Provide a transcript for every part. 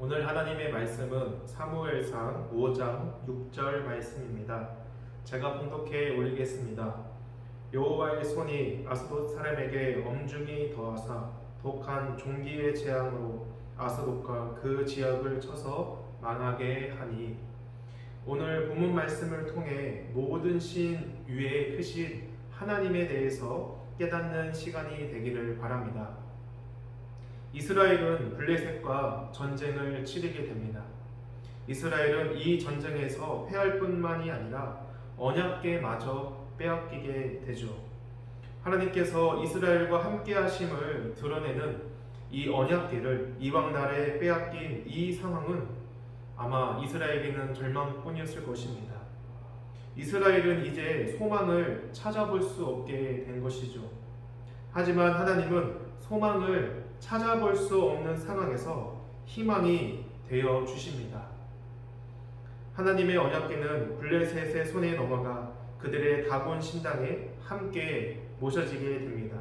오늘 하나님의 말씀은 사무엘상 5장 6절 말씀입니다. 제가 봉독해 올리겠습니다. 여호와의 손이 아스돗 사람에게 엄중히 더하사 독한 종기의 재앙으로 아스돗과 그 지역을 쳐서 망하게 하니. 오늘 본문 말씀을 통해 모든 신 위에 크신 하나님에 대해서 깨닫는 시간이 되기를 바랍니다. 이스라엘은 블레셋과 전쟁을 치르게 됩니다. 이스라엘은 이 전쟁에서 패할 뿐만이 아니라 언약궤마저 빼앗기게 되죠. 하나님께서 이스라엘과 함께 하심을 드러내는 이 언약궤를 이방 나라에 빼앗긴 이 상황은 아마 이스라엘에게는 절망뿐이었을 것입니다. 이스라엘은 이제 소망을 찾아볼 수 없게 된 것이죠. 하지만 하나님은 소망을 찾아볼 수 없는 상황에서 희망이 되어 주십니다. 하나님의 언약궤는 블레셋의 손에 넘어가 그들의 다곤 신당에 함께 모셔지게 됩니다.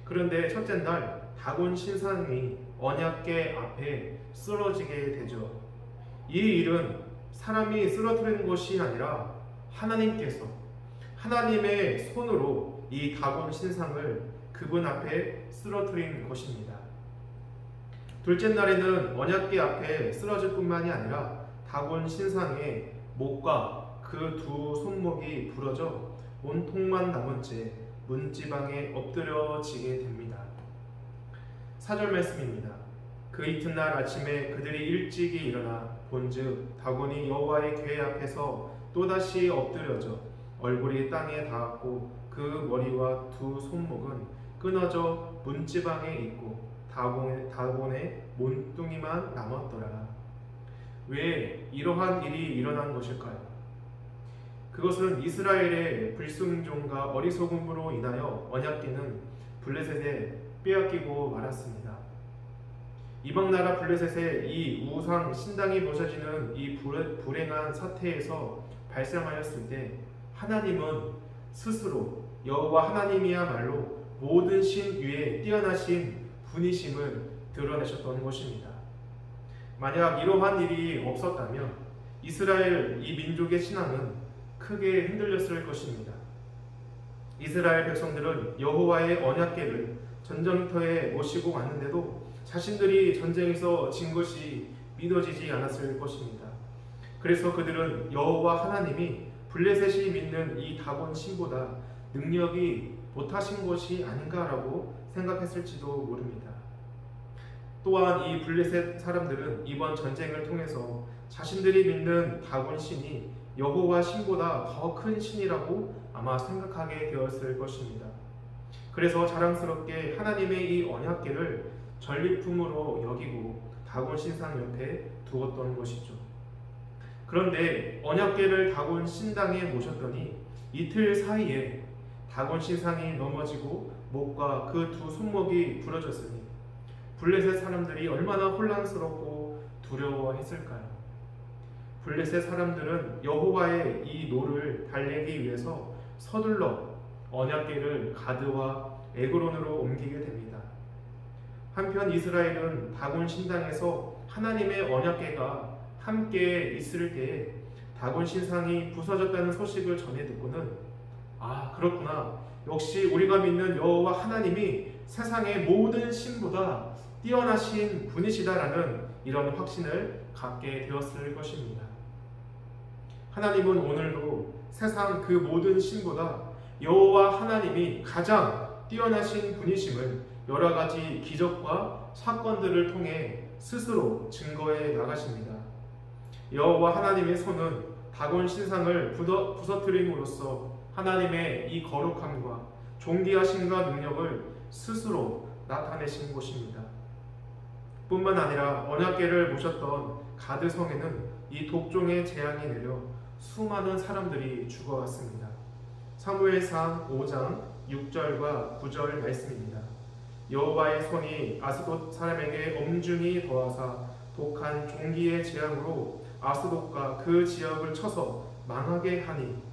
그런데 첫째 날 다곤 신상이 언약궤 앞에 쓰러지게 되죠. 이 일은 사람이 쓰러뜨리는 것이 아니라 하나님께서 하나님의 손으로 이 다곤 신상을 그분 앞에 쓰러뜨린 것입니다. 둘째 날에는 언약궤 앞에 쓰러질 뿐만이 아니라 다곤 신상의 목과 그 두 손목이 부러져 온통만 남은 채 문지방에 엎드려지게 됩니다. 4절 말씀입니다. 그 이튿날 아침에 그들이 일찍이 일어나 본즉 다곤이 여호와의 궤 앞에서 또다시 엎드려져 얼굴이 땅에 닿았고 그 머리와 두 손목은 끊어져 문지방에 있고 다곤의 몸뚱이만 남았더라. 왜 이러한 일이 일어난 것일까요? 그것은 이스라엘의 불순종과 어리석음으로 인하여 언약궤는 블레셋에 빼앗기고 말았습니다. 이방 나라 블레셋의 이 우상 신당이 모셔지는 이 불행한 사태에서 발생하였을 때 하나님은 스스로 여호와 하나님이야말로 모든 신 위에 뛰어나신 분이심을 드러내셨던 것입니다. 만약 이러한 일이 없었다면 이스라엘 이 민족의 신앙은 크게 흔들렸을 것입니다. 이스라엘 백성들은 여호와의 언약궤를 전쟁터에 모시고 왔는데도 자신들이 전쟁에서 진 것이 믿어지지 않았을 것입니다. 그래서 그들은 여호와 하나님이 블레셋이 믿는 이 다곤 신보다 능력이 못하신 것이 아닌가라고 생각했을지도 모릅니다. 또한 이 블레셋 사람들은 이번 전쟁을 통해서 자신들이 믿는 다곤 신이 여호와 신보다 더 큰 신이라고 아마 생각하게 되었을 것입니다. 그래서 자랑스럽게 하나님의 이 언약궤를 전리품으로 여기고 다곤 신상 옆에 두었던 것이죠. 그런데 언약궤를 다곤 신당에 모셨더니 이틀 사이에 다곤 신상이 넘어지고 목과 그 두 손목이 부러졌으니 블레셋 사람들이 얼마나 혼란스럽고 두려워했을까요? 블레셋 사람들은 여호와의 이 노를 달래기 위해서 서둘러 언약궤를 가드와 에그론으로 옮기게 됩니다. 한편 이스라엘은 다곤 신당에서 하나님의 언약궤가 함께 있을 때에 다곤 신상이 부서졌다는 소식을 전해 듣고는 그렇구나. 역시 우리가 믿는 여호와 하나님이 세상의 모든 신보다 뛰어나신 분이시다라는 이런 확신을 갖게 되었을 것입니다. 하나님은 오늘도 세상 그 모든 신보다 여호와 하나님이 가장 뛰어나신 분이심을 여러 가지 기적과 사건들을 통해 스스로 증거해 나가십니다. 여호와 하나님의 손은 다곤 신상을 부서뜨림으로써 하나님의 이 거룩함과 존귀하심과 능력을 스스로 나타내신 것입니다. 뿐만 아니라 언약궤를 모셨던 가드성에는 이 독종의 재앙이 내려 수많은 사람들이 죽어갔습니다. 사무엘상 5장 6절과 9절 말씀입니다. 여호와의 손이 아스돗 사람에게 엄중히 더하사 독한 종기의 재앙으로 아스돗과 그 지역을 쳐서 망하게 하니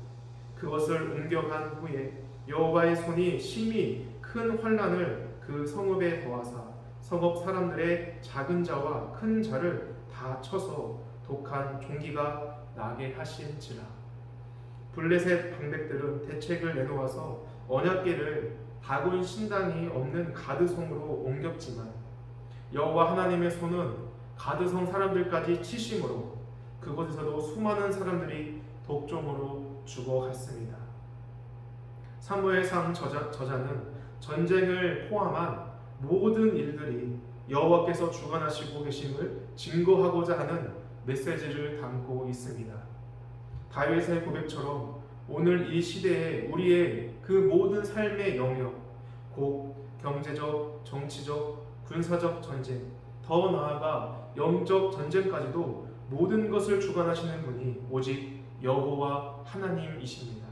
그것을 옮겨간 후에 여호와의 손이 심히 큰 환난을 그 성읍에 더하사 성읍 사람들의 작은 자와 큰 자를 다 쳐서 독한 종기가 나게 하신지라. 블레셋 방백들은 대책을 내놓아서 언약궤를 다곤 신당이 없는 가드성으로 옮겼지만 여호와 하나님의 손은 가드성 사람들까지 치심으로 그곳에서도 수많은 사람들이 독종으로 죽어갔습니다. 사무엘상 저자는 전쟁을 포함한 모든 일들이 여호와께서 주관하시고 계심을 증거하고자 하는 메시지를 담고 있습니다. 다윗의 고백처럼 오늘 이 시대에 우리의 그 모든 삶의 영역, 곧 경제적, 정치적, 군사적 전쟁, 더 나아가 영적 전쟁까지도 모든 것을 주관하시는 분이 오직 여호와 하나님이십니다.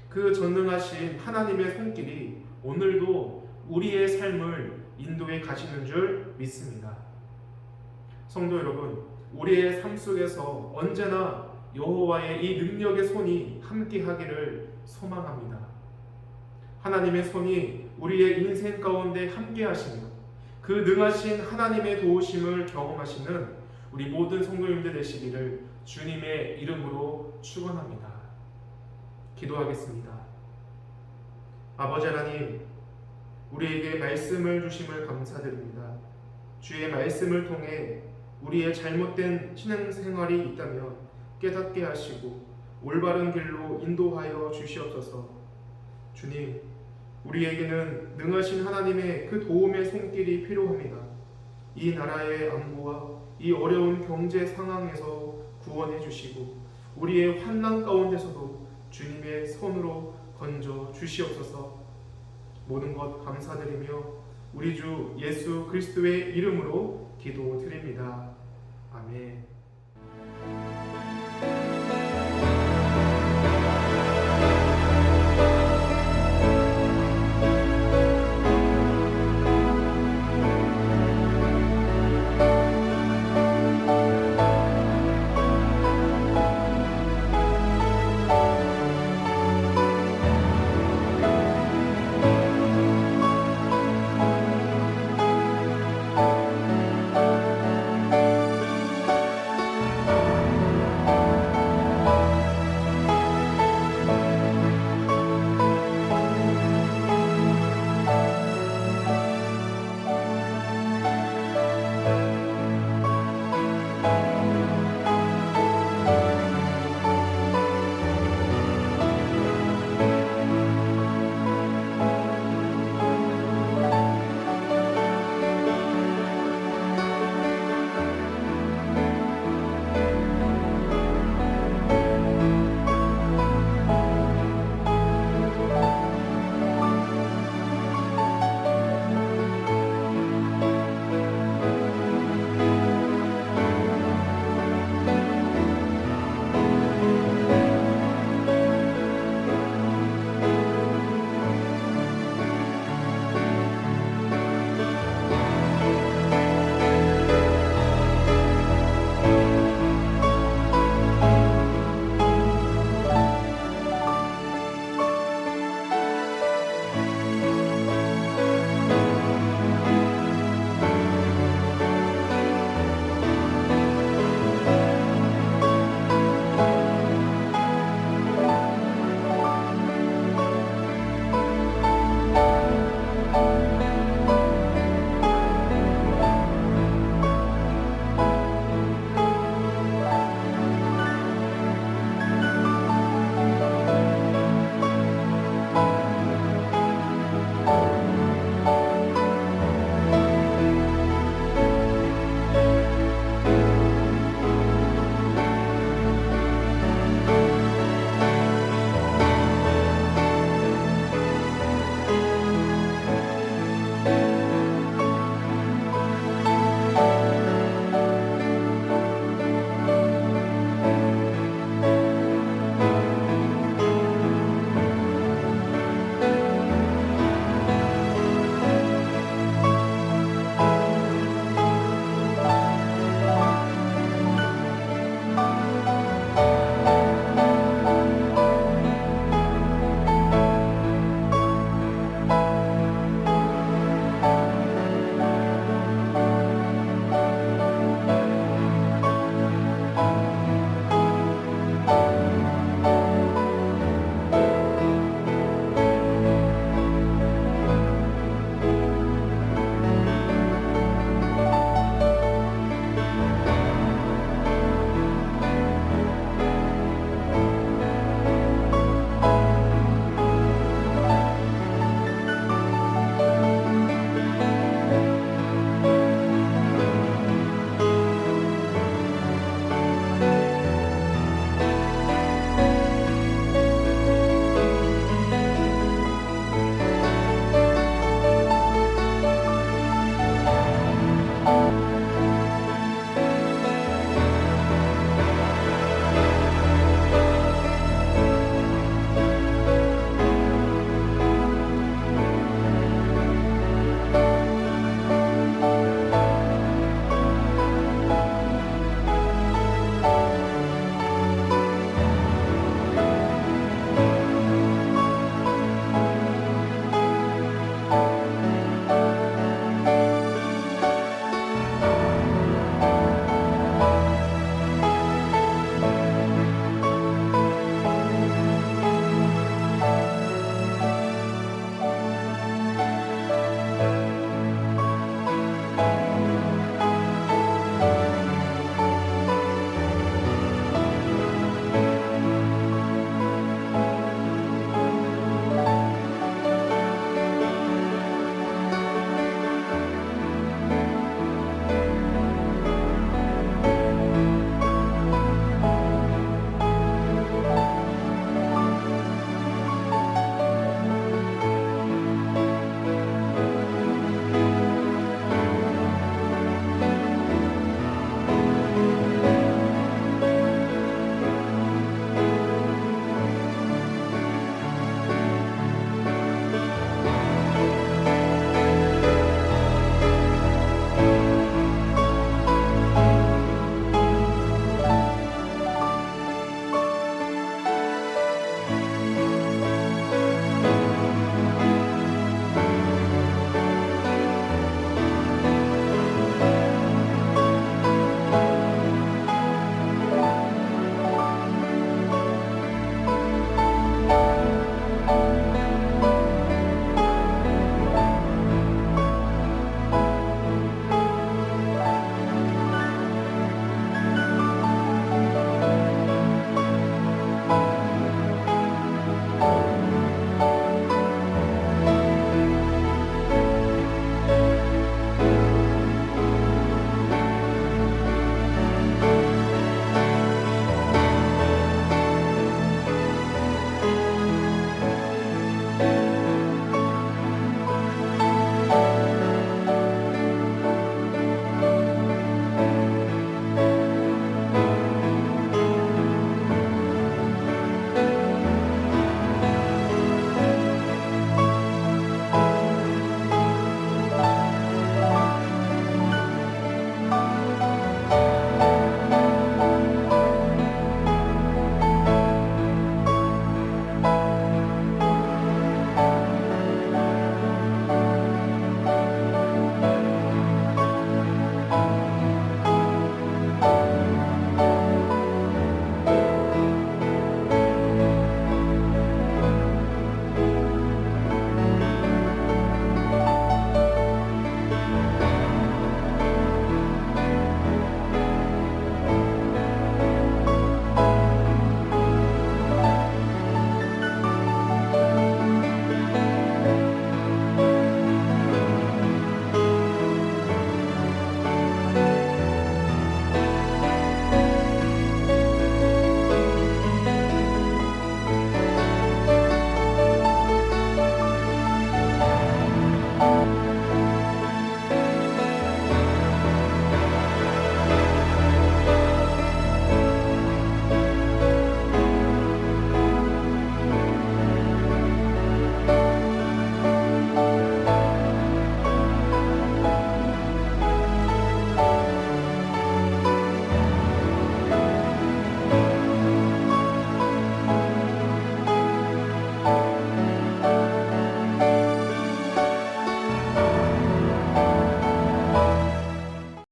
그 전능하신 하나님의 손길이 오늘도 우리의 삶을 인도해 가시는 줄 믿습니다. 성도 여러분, 우리의 삶 속에서 언제나 여호와의 이 능력의 손이 함께하기를 소망합니다. 하나님의 손이 우리의 인생 가운데 함께하시며 그 능하신 하나님의 도우심을 경험하시는 우리 모든 성도님들 되시기를 주님의 이름으로 축원합니다. 기도하겠습니다. 아버지 하나님, 우리에게 말씀을 주심을 감사드립니다. 주의 말씀을 통해 우리의 잘못된 신앙생활이 있다면 깨닫게 하시고 올바른 길로 인도하여 주시옵소서. 주님, 우리에게는 능하신 하나님의 그 도움의 손길이 필요합니다. 이 나라의 안보와 이 어려운 경제 상황에서 구원해 주시고 우리의 환난 가운데서도 주님의 손으로 건져 주시옵소서. 모든 것 감사드리며 우리 주 예수 그리스도의 이름으로 기도드립니다. 아멘.